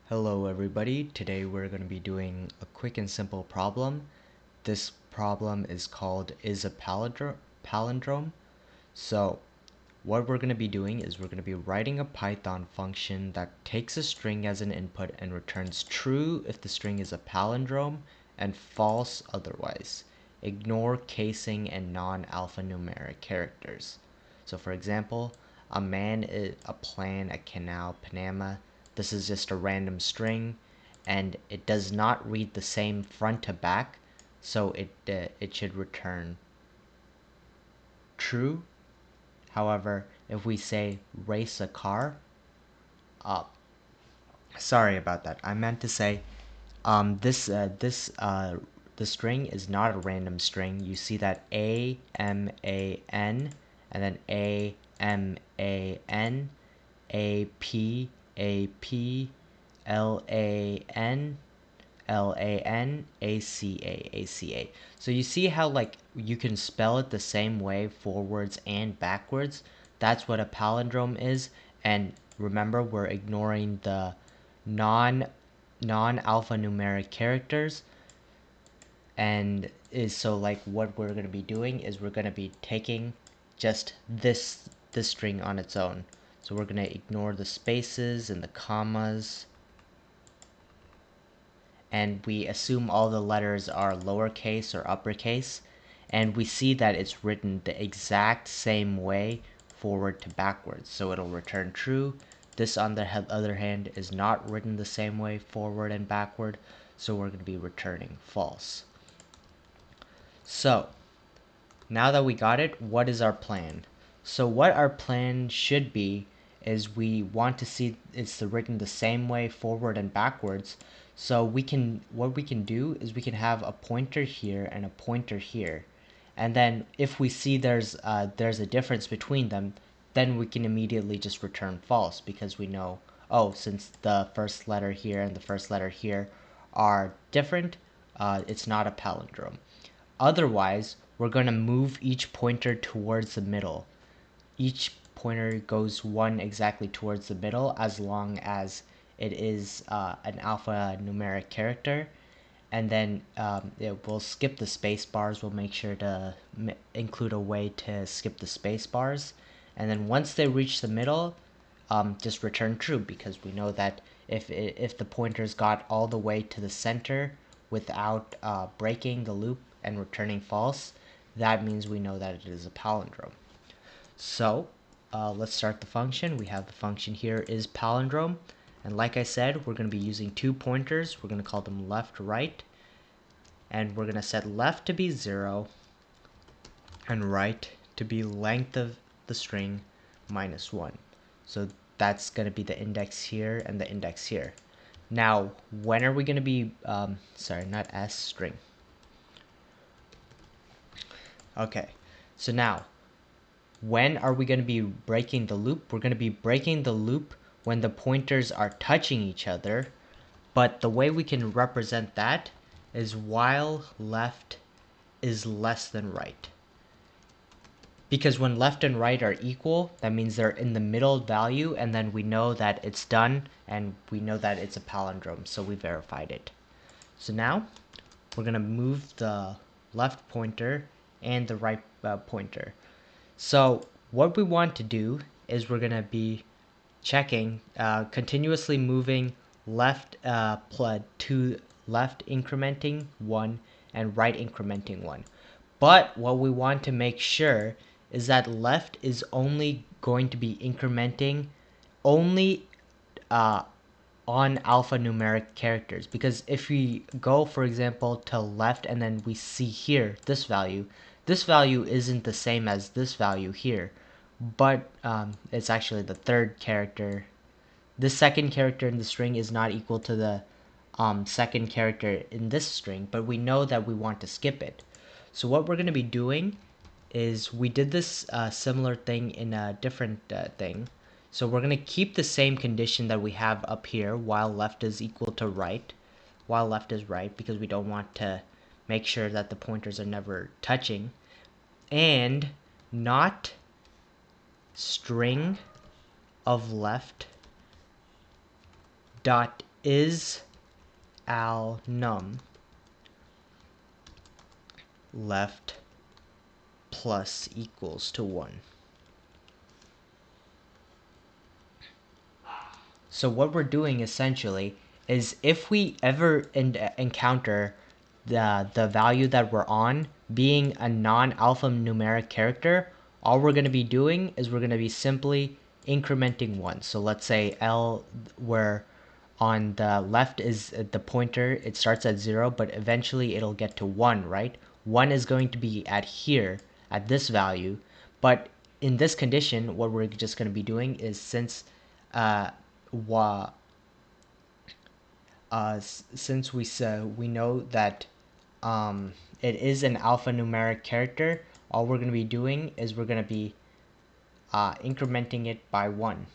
Hello everybody, today we're going to be doing a quick and simple problem. This problem is called is a palindrome. So what we're going to be doing is we're going to be writing a Python function that takes a string as an input and returns true if the string is a palindrome and false otherwise. Ignore casing and non-alphanumeric characters. So for example, a man, a plan, a canal, Panama. This is just a random string and it does not read the same front to back, so it should return true. However, if we say race a car, uh, sorry about that. I meant to say the string is not a random string. You see that A-M-A-N and then A-M-A-N, A-P, A-P, L-A-N, L-A-N, A-C-A, A-C-A. So you see how like you can spell it the same way forwards and backwards? That's what a palindrome is. And remember, we're ignoring the non-alphanumeric characters. And so like what we're going to be doing is we're going to be taking just this string on its own. So we're going to ignore the spaces and the commas, and we assume all the letters are lowercase or uppercase, and we see that it's written the exact same way forward to backwards, so it'll return true. This on the other hand is not written the same way forward and backward, so we're going to be returning false. So now that we got it, what is our plan? So what our plan should be is we want to see it's written the same way forward and backwards. So what we can do is we can have a pointer here and a pointer here. And then if we see there's a difference between them, then we can immediately just return false because we know, oh, since the first letter here and the first letter here are different, it's not a palindrome. Otherwise, we're going to move each pointer towards the middle. Each pointer goes one exactly towards the middle as long as it is an alphanumeric character. And then we'll skip the space bars. We'll make sure to include a way to skip the space bars. And then once they reach the middle, just return true, because we know that if the pointers got all the way to the center without breaking the loop and returning false, that means we know that it is a palindrome. So let's start the function. We have the function here is palindrome, and like I said, we're going to be using two pointers. We're going to call them left, right, and we're going to set left to be 0 and right to be length of the string minus 1. So that's going to be the index here and the index here. Now, when are we going to be, sorry, not S, string. Okay, so now, when are we going to be breaking the loop? We're going to be breaking the loop when the pointers are touching each other, but the way we can represent that is while left is less than right. Because when left and right are equal, that means they're in the middle value, and then we know that it's done, and we know that it's a palindrome, so we verified it. So now, we're going to move the left pointer and the right pointer. So what we want to do is we're going to be checking, continuously moving left to left incrementing 1 and right incrementing 1. But what we want to make sure is that left is only going to be incrementing only on alphanumeric characters, because if we go, for example, to left and then we see here this value isn't the same as this value here, but it's actually the third character. This second character in the string is not equal to the second character in this string, but we know that we want to skip it. So what we're going to be doing is we did this similar thing in a different thing. So we're going to keep the same condition that we have up here while left is equal to right, while left is right, because we don't want to make sure that the pointers are never touching, and not string of left dot is al num left plus equals to 1. So what we're doing essentially is if we ever encounter the value that we're on being a non-alphanumeric character, all we're going to be doing is we're going to be simply incrementing 1. So let's say L, where on the left is the pointer, it starts at 0, but eventually it'll get to 1, right? 1 is going to be at here, at this value, but in this condition, what we're just going to be doing is since since we know that it is an alphanumeric character, all we're going to be doing is we're going to be incrementing it by 1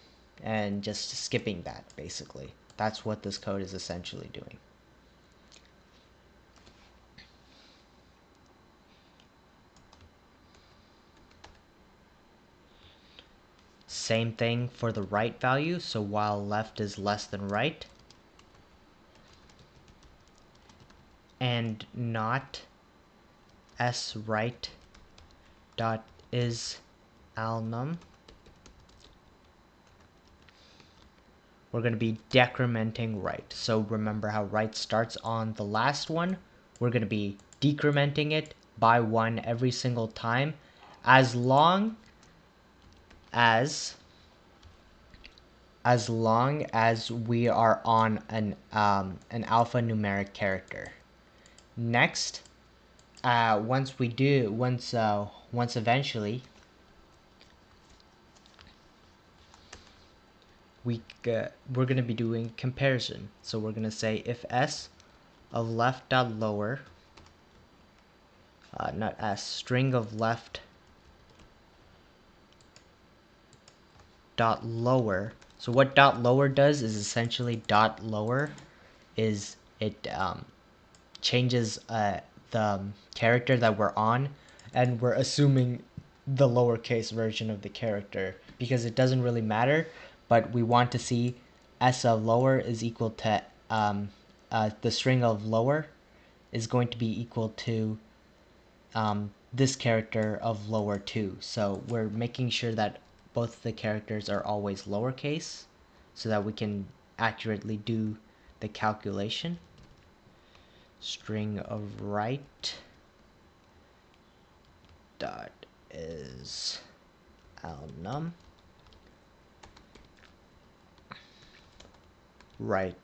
and just skipping that, basically. That's what this code is essentially doing. Same thing for the right value, so while left is less than right, and not s right dot is al num, we're going to be decrementing right. So remember how right starts on the last one? We're going to be decrementing it by 1 every single time, as long as we are on an alphanumeric character. Next, once eventually we're going to be doing comparison. So we're going to say if s of left dot lower, not s, string of left dot lower. So what dot lower does is essentially dot lower is it changes the character that we're on, and we're assuming the lowercase version of the character because it doesn't really matter, but we want to see s of lower is equal to the string of lower is going to be equal to this character of lower 2. So we're making sure that both the characters are always lowercase so that we can accurately do the calculation. String of right dot is al num right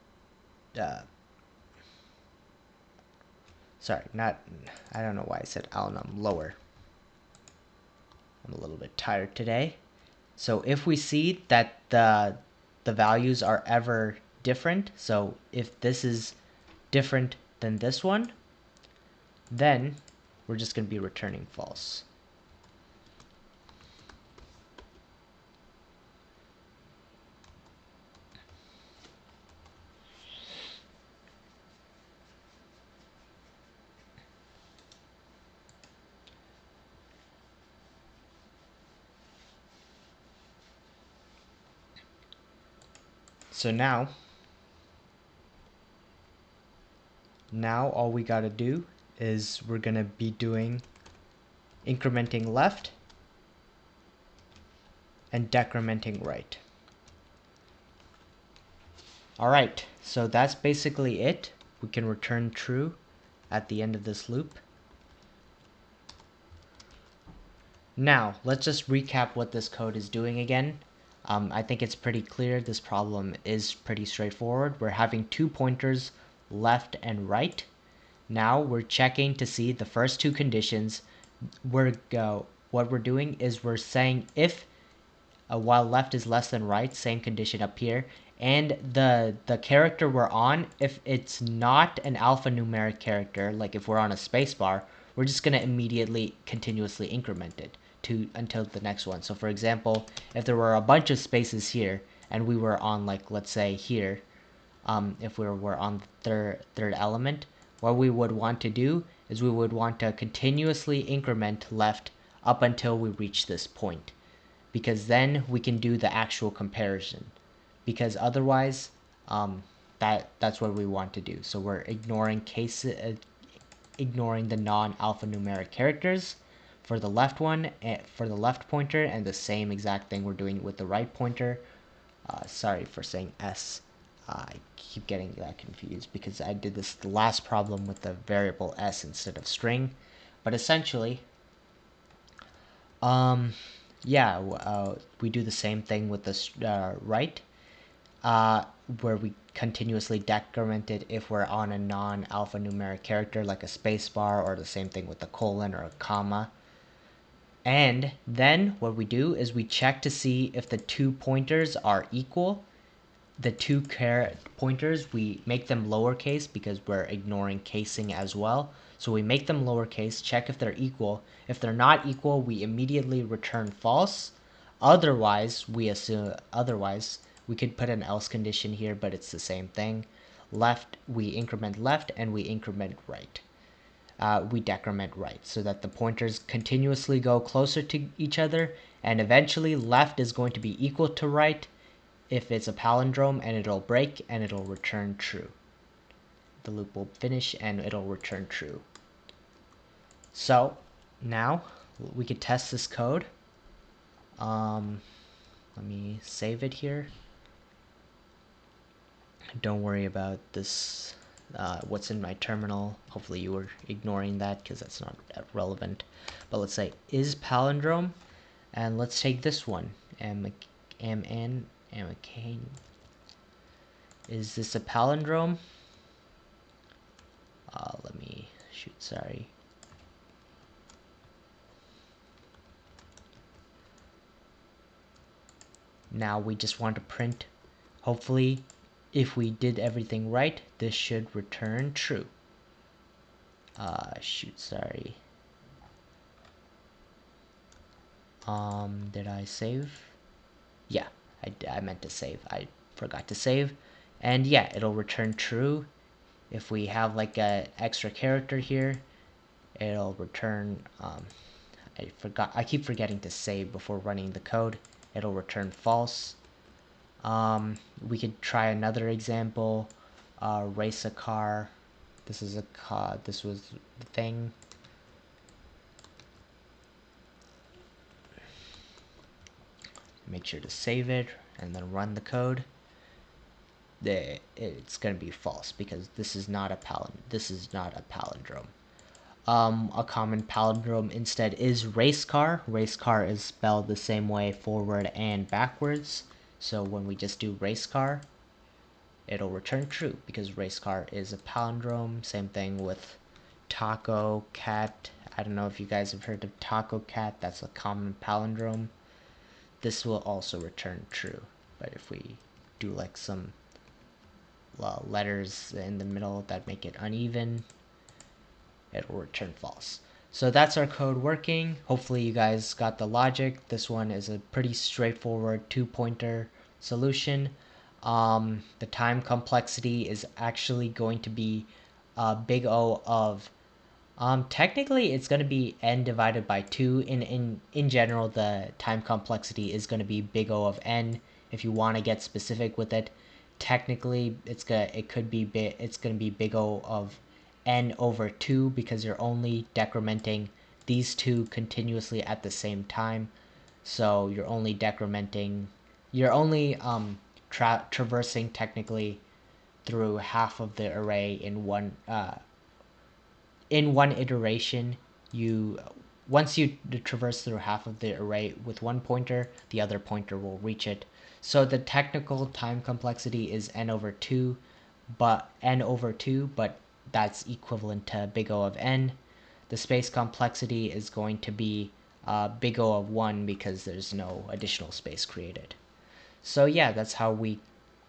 sorry, not, I don't know why I said al num, lower. I'm a little bit tired today. So if we see that the values are ever different, so if this is different than this one, then we're just going to be returning false. So now all we got to do is we're going to be doing incrementing left and decrementing right. Alright, so that's basically it. We can return true at the end of this loop. Now, let's just recap what this code is doing again. I think it's pretty clear. This problem is pretty straightforward. We're having 2 pointers, left and right. Now we're checking to see the first 2 conditions. What we're doing is we're saying if while left is less than right, same condition up here, and the character we're on, if it's not an alphanumeric character, like if we're on a spacebar, we're just going to immediately continuously increment it until the next one. So for example, if there were a bunch of spaces here and we were on, like, let's say here, if we were on the third element, what we would want to do is we would want to continuously increment left up until we reach this point, because then we can do the actual comparison. Because otherwise that's what we want to do. So we're ignoring ignoring the non-alphanumeric characters for the left one, for the left pointer, and the same exact thing we're doing with the right pointer. Sorry for saying S. I keep getting that confused because I did this the last problem with the variable S instead of string. But essentially, yeah, we do the same thing with the right, where we continuously decrement it if we're on a non-alphanumeric character like a spacebar, or the same thing with the colon or a comma. And then what we do is we check to see if the two pointers are equal. The two pointers, we make them lowercase because we're ignoring casing as well. So we make them lowercase, check if they're equal. If they're not equal, we immediately return false. Otherwise, we could put an else condition here, but it's the same thing. Left, we increment left, and we increment right. We decrement right, so that the pointers continuously go closer to each other, and eventually left is going to be equal to right if it's a palindrome, and it'll break and it'll return true. The loop will finish and it'll return true. So now we could test this code. Let me save it here. Don't worry about this, what's in my terminal. Hopefully you were ignoring that because that's not relevant. But let's say is palindrome, and let's take this one. MN. Is this a palindrome? Let me shoot, sorry. Now we just want to print, hopefully, if we did everything right, this should return true. Shoot, sorry. Did I save? Yeah, I meant to save. I forgot to save. And yeah, it'll return true. If we have like a extra character here, it'll return, I keep forgetting to save before running the code. It'll return false. We could try another example. Race a car. This is a car. This was the thing. Make sure to save it and then run the code. It's gonna be false because this is not a palindrome. A common palindrome instead is race car. Race car is spelled the same way forward and backwards. So when we just do race car, it'll return true because race car is a palindrome. Same thing with taco cat. I don't know if you guys have heard of taco cat. That's a common palindrome. This will also return true. But if we do like some letters in the middle that make it uneven, it will return false. So that's our code working. Hopefully you guys got the logic. This one is a pretty straightforward two-pointer solution. The time complexity is actually going to be big O of, technically it's going to be n divided by 2. In general, the time complexity is going to be big O of n. If you want to get specific with it, technically it's going to be big O of n over 2 because you're only decrementing these two continuously at the same time. So you're only traversing technically through half of the array in one iteration. Once you traverse through half of the array with one pointer, the other pointer will reach it. So the technical time complexity is n over 2, but that's equivalent to big O of n. The space complexity is going to be big O of 1 because there's no additional space created. So yeah, that's how we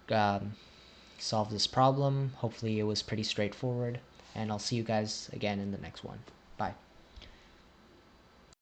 solve this problem. Hopefully it was pretty straightforward, and I'll see you guys again in the next one. Bye.